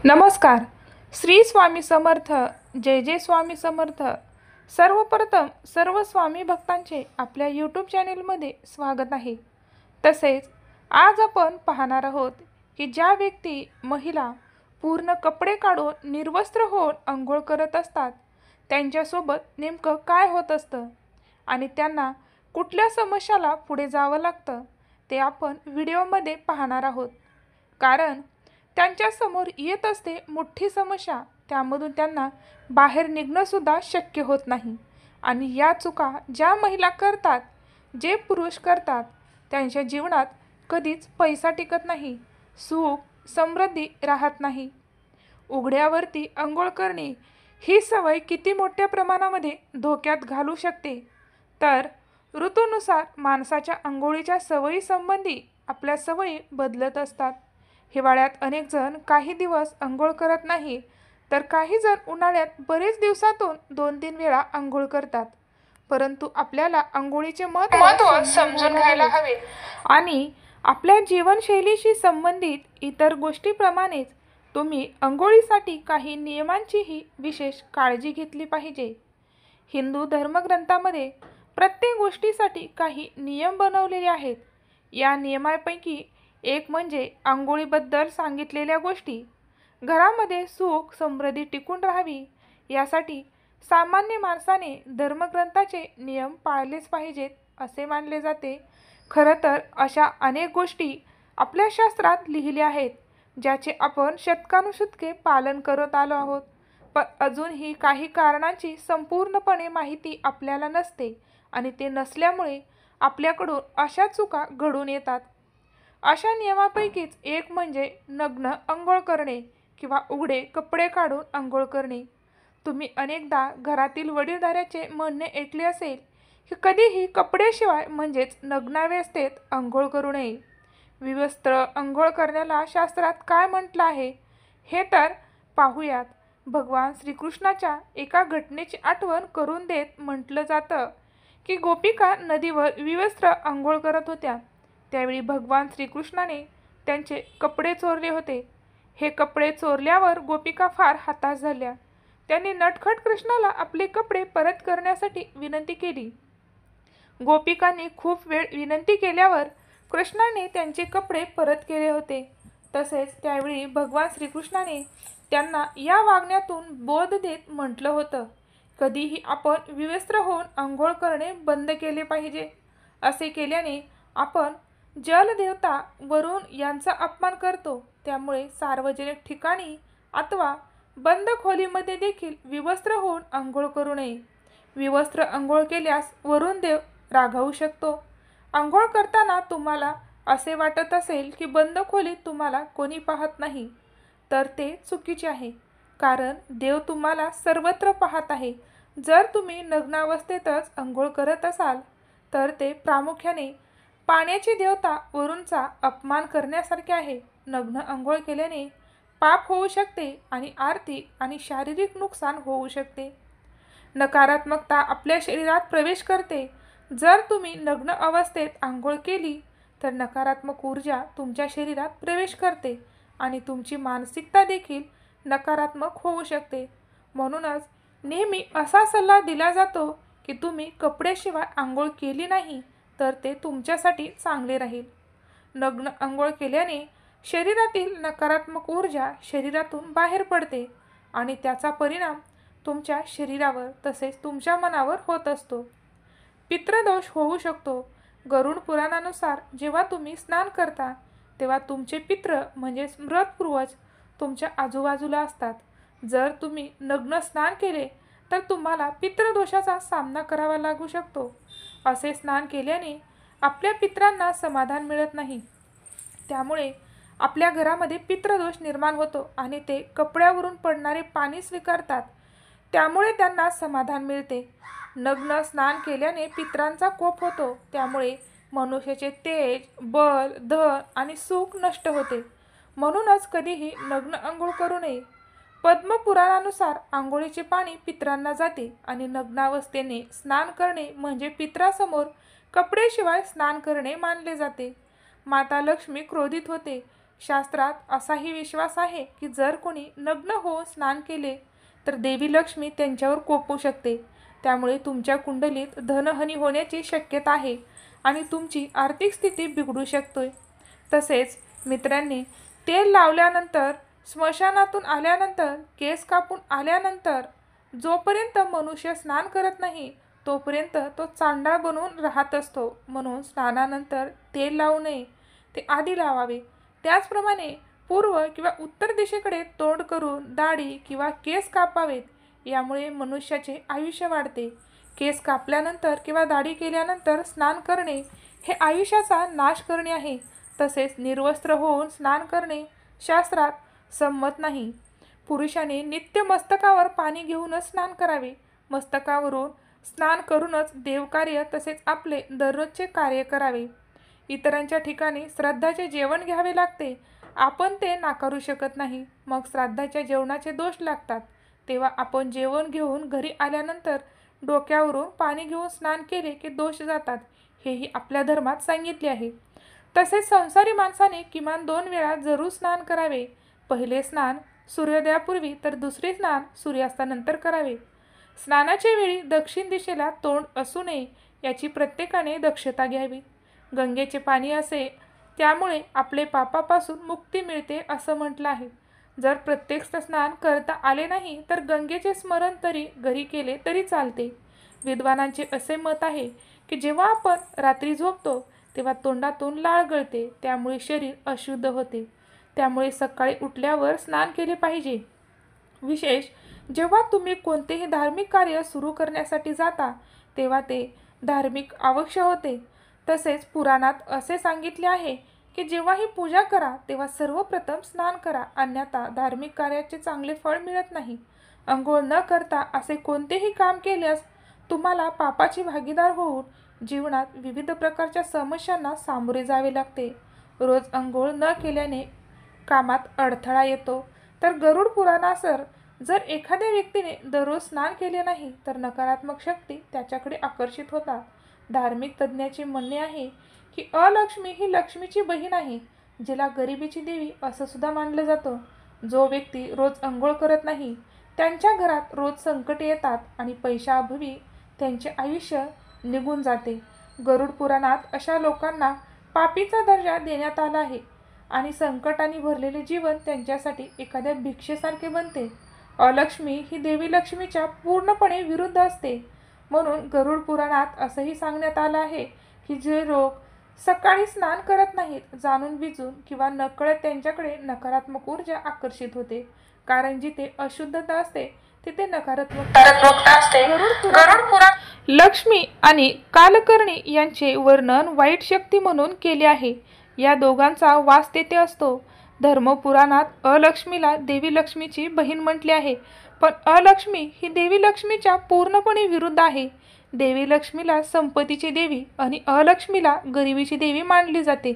नमस्कार. श्री स्वामी समर्थ. जय जय स्वामी समर्थ. सर्वप्रथम सर्व स्वामी भक्तांचे आपल्या यूट्यूब चॅनेलमध्ये स्वागत आहे. तसेच आज आपण पाहणार आहोत की ज्या व्यक्ती महिला पूर्ण कपडे काढून निर्वस्त्र होऊन अंघोळ करत असतात त्यांच्यासोबत नेमकं काय होत असतं आणि त्यांना कुठल्या समस्याला पुढे जावं लागतं ते आपण व्हिडिओमध्ये पाहणार आहोत. कारण त्यांच्यासमोर येत असते मोठी समस्या, त्यामधून त्यांना बाहेर निघणंसुद्धा शक्य होत नाही. आणि या चुका ज्या महिला करतात, जे पुरुष करतात, त्यांच्या जीवनात कधीच पैसा टिकत नाही, सुख समृद्धी राहत नाही. उघड्यावरती अंघोळ करणे ही सवय किती मोठ्या प्रमाणामध्ये धोक्यात घालू शकते. तर ऋतूनुसार माणसाच्या अंघोळीच्या सवयी संबंधी आपल्या सवयी बदलत असतात. हिवाळ्यात अनेक जण काही दिवस अंघोळ करत नाही, तर काही जण उन्हाळ्यात बरेच दिवसातून 2-3 वेळा अंघोळ करतात. परंतु आपल्याला अंघोळीचे महत्त्व समजून घ्यायला हवे आणि आपल्या जीवनशैलीशी संबंधित इतर गोष्टीप्रमाणेच तुम्ही अंघोळीसाठी काही नियमांचीही विशेष काळजी घेतली पाहिजे. हिंदू धर्मग्रंथामध्ये प्रत्येक गोष्टीसाठी काही नियम बनवलेले आहेत. या नियमांपैकी एक म्हणजे अंघोळीबद्दल सांगितलेल्या गोष्टी. घरामध्ये सुख समृद्धी टिकून राहावी यासाठी सामान्य माणसाने धर्मग्रंथाचे नियम पाळलेच पाहिजेत असे मानले जाते. खरं तर अशा अनेक गोष्टी आपल्या शास्त्रात लिहिल्या आहेत, ज्याचे आपण शतकानुशतके पालन करत आलो आहोत. पण अजूनही काही कारणांची संपूर्णपणे माहिती आपल्याला नसते आणि ते नसल्यामुळे आपल्याकडून अशा चुका घडून येतात. अशा नियमापैकीच एक म्हणजे नग्न अंघोळ करणे किंवा उघडे कपडे काढून अंघोळ करणे. तुम्ही अनेकदा घरातील वडीलधाऱ्याचे म्हणणे ऐकले असेल की कधीही कपड्याशिवाय म्हणजेच नग्नावस्थेत अंघोळ करू नये. विवस्त्र अंघोळ करण्याला शास्त्रात काय म्हटलं आहे हे तर पाहूयात. भगवान श्रीकृष्णाच्या एका घटनेची आठवण करून देत म्हटलं जातं की गोपिका नदीवर विवस्त्र अंघोळ करत होत्या. त्यावेळी भगवान श्रीकृष्णाने त्यांचे कपडे चोरले होते. हे कपडे चोरल्यावर गोपिका फार हताश झाल्या. त्यांनी नटखट कृष्णाला आपले कपडे परत करण्यासाठी विनंती केली. गोपिकांनी खूप वेळ विनंती केल्यावर कृष्णाने त्यांचे कपडे परत केले होते. तसेच त्यावेळी भगवान श्रीकृष्णाने त्यांना या वागण्यातून बोध देत म्हटलं होतं, कधीही आपण विवस्त्र होऊन अंघोळ करणे बंद केले पाहिजे. असे केल्याने आपण जलदेवता वरुण यांचा अपमान करतो. त्यामुळे सार्वजनिक ठिकाणी अथवा बंद खोलीमध्ये देखील विवस्त्र होऊन अंघोळ करू नये. विवस्त्र अंघोळ केल्यास वरुण देव रागावू शकतो. अंघोळ करताना तुम्हाला असे वाटत असेल की बंद खोलीत तुम्हाला कोणी पाहत नाही, तर ते चुकीचे आहे. कारण देव तुम्हाला सर्वत्र पाहत आहे. जर तुम्ही नग्नावस्थेतच अंघोळ करत असाल तर ते प्रामुख्याने पाण्याची देवता वरुणचा अपमान करण्यासारखे आहे. नग्न अंघोळ केल्याने पाप होऊ शकते आणि आर्थिक आणि शारीरिक नुकसान होऊ शकते. नकारात्मकता आपल्या शरीरात प्रवेश करते. जर तुम्ही नग्न अवस्थेत अंघोळ केली तर नकारात्मक ऊर्जा तुमच्या शरीरात प्रवेश करते आणि तुमची मानसिकता देखील नकारात्मक होऊ शकते. म्हणूनच नेहमी असा सल्ला दिला जातो की तुम्ही कपड्याशिवाय अंघोळ केली नाही तर ते तुमच्यासाठी चांगले राहील. नग्न अंघोळ केल्याने शरीरातील नकारात्मक ऊर्जा शरीरातून बाहेर पडते आणि त्याचा परिणाम तुमच्या शरीरावर तसेच तुमच्या मनावर होत असतो. पितृदोष होऊ शकतो. गरुड पुराणानुसार जेव्हा तुम्ही स्नान करता तेव्हा तुमचे पितृ म्हणजे मृत पूर्वज तुमच्या आजूबाजूला असतात. जर तुम्ही नग्न स्नान केले तर तुम्हाला पितृदोषाचा सामना करावा लागू शकतो. असे स्नान केल्याने आपल्या पितरांना समाधान मिळत नाही. त्यामुळे आपल्या घरामध्ये पितृदोष निर्माण होतो आणि ते कपड्यावरून पडणारे पाणी स्वीकारतात. त्यामुळे त्यांना समाधान मिळते. नग्न स्नान केल्याने पितरांचा कोप होतो. त्यामुळे मनुष्याचे तेज, बल, धन आणि सुख नष्ट होते. म्हणूनच कधीही नग्न अंघोळ करू नये. पद्मपुराणानुसार आंघोळीचे पाणी पितरांना जाते आणि नग्नावस्थेने स्नान करणे म्हणजे पितरासमोर कपडेशिवाय स्नान करणे मानले जाते. माता लक्ष्मी क्रोधित होते. शास्त्रात असाही विश्वास आहे की जर कोणी नग्न होऊन स्नान केले तर देवी लक्ष्मी त्यांच्यावर कोपू शकते. त्यामुळे तुमच्या कुंडलीत धनहानी होण्याची शक्यता आहे आणि तुमची आर्थिक स्थिती बिघडू शकते. तसेच मित्रांनी, तेल लावल्यानंतर, स्मशानातून आल्यानंतर, केस कापून आल्यानंतर जोपर्यंत मनुष्य स्नान करत नाही तोपर्यंत तो चांडाळ बनून राहत असतो. म्हणून स्नानानंतर तेल लावू नये, ते आधी लावावे. त्याचप्रमाणे पूर्व किंवा उत्तर दिशेकडे तोंड करून दाढी किंवा केस कापावेत. यामुळे मनुष्याचे आयुष्य वाढते. केस कापल्यानंतर किंवा दाढी केल्यानंतर स्नान करणे हे आयुष्याचा नाश करणे आहे. तसेच निर्वस्त्र होऊन स्नान करणे शास्त्रात संमत नाही. पुरुषाने नित्य मस्तकावर पाणी घेऊनच स्नान करावे. मस्तकावरून स्नान करूनच देवकार्य तसेच आपले दररोजचे कार्य करावे. इतरांच्या ठिकाणी श्राद्धाचे जेवण घ्यावे लागते, आपण ते नाकारू शकत नाही. मग श्राद्धाच्या जेवणाचे दोष लागतात. तेव्हा आपण जेवण घेऊन घरी आल्यानंतर डोक्यावरून पाणी घेऊन स्नान केले की दोष जातात, हेही आपल्या धर्मात सांगितले आहे. तसेच संसारी माणसाने किमान 2 वेळा जरूर स्नान करावे. पहिले स्नान सूर्योदयापूर्वी तर दुसरे स्नान सूर्यास्तानंतर करावे. स्नानाच्या वेळी दक्षिण दिशेला तोंड असू नये याची प्रत्येकाने दक्षता घ्यावी. गंगेचे पाणी असे, त्यामुळे आपले पापापासून मुक्ती मिळते असं म्हटलं आहे. जर प्रत्यक्ष स्नान करता आले नाही तर गंगेचे स्मरण तरी घरी केले तरी चालते. विद्वानांचे असे मत आहे की जेव्हा आपण रात्री झोपतो तेव्हा तोंडातून लाळ गळते, त्यामुळे शरीर अशुद्ध होते. त्यामुळे सकाळी उठल्यावर स्नान केले पाहिजे. विशेष जेव्हा तुम्ही कोणतेही धार्मिक कार्य सुरू करण्यासाठी जाता तेव्हा ते धार्मिक आवश्यक होते. तसेच पुराणात असे सांगितले आहे की जेव्हाही पूजा करा तेव्हा सर्वप्रथम स्नान करा, अन्यथा धार्मिक कार्याचे चांगले फळ मिळत नाही. अंघोळ न करता असे कोणतेही काम केल्यास तुम्हाला पापाची भागीदार होऊन जीवनात विविध प्रकारच्या समस्यांना सामोरे जावे लागते. रोज अंघोळ न केल्याने कामात अडथळा येतो. तर गरुड पुराणानुसार जर एखाद्या व्यक्तीने दररोज स्नान केले नाही तर नकारात्मक शक्ती त्याच्याकडे आकर्षित होतात. धार्मिक तज्ज्ञाचे म्हणणे आहे की अलक्ष्मी ही लक्ष्मीची बहीण आहे, जिला गरिबीची देवी असं सुद्धा मानलं जातं. जो व्यक्ती रोज अंघोळ करत नाही त्यांच्या घरात रोज संकटे येतात आणि पैशाअभावी त्यांचे आयुष्य निघून जाते. गरुड पुराणात अशा लोकांना पापीचा दर्जा देण्यात आला आहे आणि संकटाने भरलेले जीवन त्यांच्यासाठी एखाद्या भिक्षेसारखे बनते. अलक्ष्मी ही देवी लक्ष्मीच्या पूर्णपणे विरुद्ध असते. म्हणून गरुड पुराणात असंही सांगण्यात आलं आहे की जे लोक सकाळी स्नान करत नाहीत, जाणून बिजून किंवा नकळत त्यांच्याकडे नकारात्मक ऊर्जा आकर्षित होते. कारण जिथे अशुद्धता असते तिथे नकारात्मकता असते. गरुड पुराण लक्ष्मी आणि कालकर्णी यांचे वर्णन वाईट शक्ती म्हणून केले आहे. या दोघांचा वास तेथे असतो. धर्मपुराणात अलक्ष्मीला देवी लक्ष्मीची बहीण म्हटले आहे, पण अलक्ष्मी ही देवी लक्ष्मीच्या पूर्णपणे विरुद्ध आहे. देवी लक्ष्मीला संपत्तीची देवी आणि अलक्ष्मीला गरिबीची देवी मानली जाते.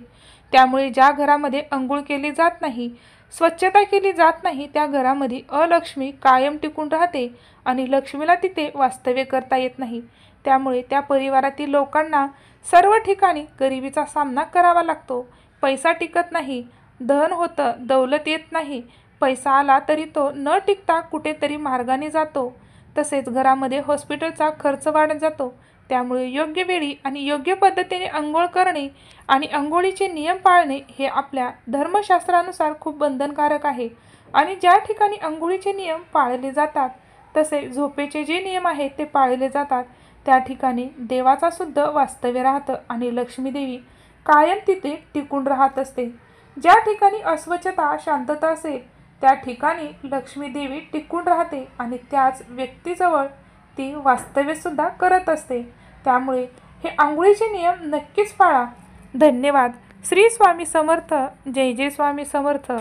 त्यामुळे ज्या घरामध्ये अंघोळ केली जात नाही, स्वच्छता केली जात नाही, त्या घरामध्ये अलक्ष्मी कायम टिकून राहते आणि लक्ष्मीला तिथे वास्तव्य करता येत नाही. त्यामुळे त्या परिवारातील लोकांना सर्व ठिकाणी गरिबीचा सामना करावा लागतो. पैसा टिकत नाही, धन होतं, दौलत येत नाही. पैसा आला तरी तो न टिकता कुठेतरी मार्गाने जातो. तसेच घरामध्ये हॉस्पिटलचा खर्च वाढत जातो. त्यामुळे योग्य वेळी आणि योग्य पद्धतीने अंघोळ करणे आणि अंघोळीचे नियम पाळणे हे आपल्या धर्मशास्त्रानुसार खूप बंधनकारक आहे. आणि ज्या ठिकाणी अंघोळीचे नियम पाळले जातात, तसे झोपेचे जे नियम आहेत ते पाळले जातात, त्या ठिकाणी देवाचा सुद्धा वास्तव्य राहतं आणि लक्ष्मीदेवी कायम तिथे टिकून राहत असते. ज्या ठिकाणी अस्वच्छता, शांतता असेल त्या ठिकाणी लक्ष्मी देवी टिकून राहते आणि त्याच व्यक्तीजवळ ती वास्तव्यसुद्धा करत असते. त्यामुळे हे आंघोळीचे नियम नक्कीच पाळा. धन्यवाद. श्री स्वामी समर्थ. जय जय स्वामी समर्थ.